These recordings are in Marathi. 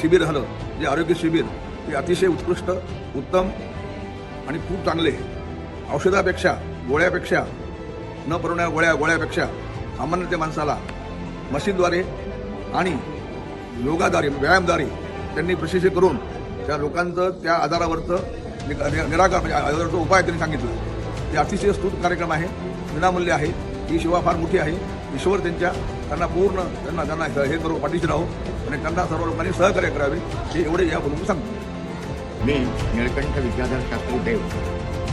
शिबिर झालं, जे आरोग्य शिबिर ते अतिशय उत्कृष्ट, उत्तम आणि खूप चांगले. औषधापेक्षा, गोळ्यापेक्षा, न पुरवणाऱ्या गोळ्यापेक्षा सामान्य त्या माणसाला मशीनद्वारे आणि योगाद्वारे, व्यायामद्वारे त्यांनी प्रशिक्षित करून त्या लोकांचं त्या आजारावरचं निराकार, म्हणजे आजारावरचा उपाय त्यांनी सांगितला. ते अतिशय स्तुत कार्यक्रम आहे, विनामूल्य आहे. ही सेवा फार मोठी आहे. ईश्वर त्यांना पूर्ण त्यांना हे करू, पाठीशी राहू आणि त्यांना सर्व लोकांनी सहकार्य करावे, हे एवढे या बोलून सांगतो. मी निळकंठ विद्याधर शास्त्री देव,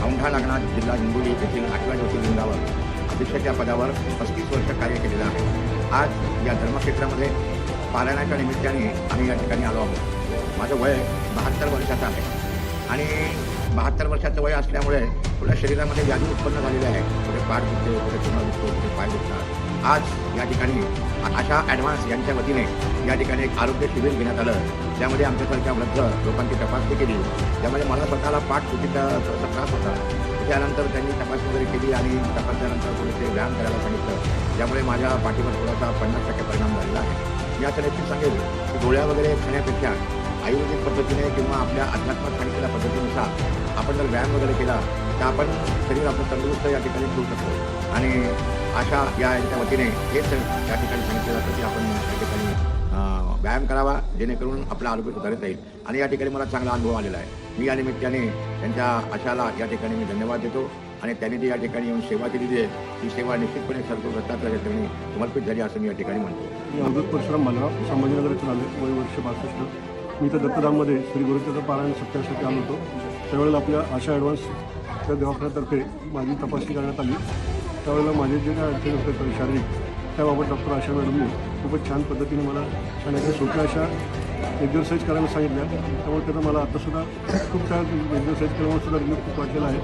औंढा नागनाथ, जिल्हा हिंगोली येथील 8व्या ज्योतिर्लिंगावर अध्यक्षाच्या पदावर 35 वर्ष कार्य केलेलं आहे. आज या धर्मक्षेत्रामध्ये पारायणाच्या निमित्ताने आम्ही या ठिकाणी आलो आहोत. माझं वय 72 वर्षाचं आहे आणि 72 वर्षाचं वय असल्यामुळे थोड्या शरीरामध्ये व्याधी उत्पन्न झालेल्या आहे. कुठे पाठ दुखते, कुठे चुना दुखतो, कुठे पाय दुखतात. आज या ठिकाणी आशा ॲडव्हान्स यांच्या वतीने या ठिकाणी एक आरोग्य शिबिर घेण्यात आलं, त्यामध्ये आमच्यासारख्या वृद्ध लोकांची तपासणी केली. त्यामध्ये मला स्वतःला पाठ दुखीचा थोडासा त्रास होता. त्यानंतर त्यांनी तपासणी वगैरे केली आणि तपासल्यानंतर थोडेसे व्यायाम करायला सांगितलं, ज्यामुळे माझ्या पाठीवर थोडासा 50% परिणाम झालेला आहे. याचं नक्कीच सांगेल की गोळ्या वगैरे खाण्यापेक्षा आयुर्वेदिक पद्धतीने किंवा आपल्या अध्यात्मात सांगितलेल्या पद्धतीनुसार आपण जर व्यायाम वगैरे केला तर आपण शरीर आपलं तंदुरुस्त या ठिकाणी ठेवू शकतो. आणि अशा यांच्या वतीने हेच या ठिकाणी सांगितलं जातं की आपण या ठिकाणी व्यायाम करावा, जेणेकरून आपलं आरोग्य सुधारित राहील. आणि या ठिकाणी मला चांगला अनुभव आलेला आहे. मी या निमित्ताने त्यांच्या आशाला या ठिकाणी मी धन्यवाद देतो आणि त्यांनी जी या ठिकाणी येऊन सेवा केलेली आहे, ती सेवा निश्चितपणे सर्व दत्तात्रय या ठिकाणी समर्पित झाली असं मी या ठिकाणी म्हणतो. मी अवधूत परशुराम मला संभाजीनगर इथून आले, वय वर्ष 62. मी तर दत्तधाममध्ये श्री गुरुचरित्र पारायण सप्ताहासाठी आलो होतो. त्यावेळेला आपल्या आशा ॲडव्हान्स त्या दवाखान्यातर्फे माझी तपासणी करण्यात आली. त्यावेळेला माझे जे काय अडचणी होते शारीरिक, त्याबाबत डॉक्टर आशा मॅडमनी खूपच छान पद्धतीने मला सांगितलं, सोप्या अशा एक्झरसाईज करायला सांगितल्या. त्यामुळे त्यानं मला आत्तासुद्धा खूप छान एक्झरसाईज केल्यामुळे सुद्धा रिलीफ खूप वाटलेला आहे.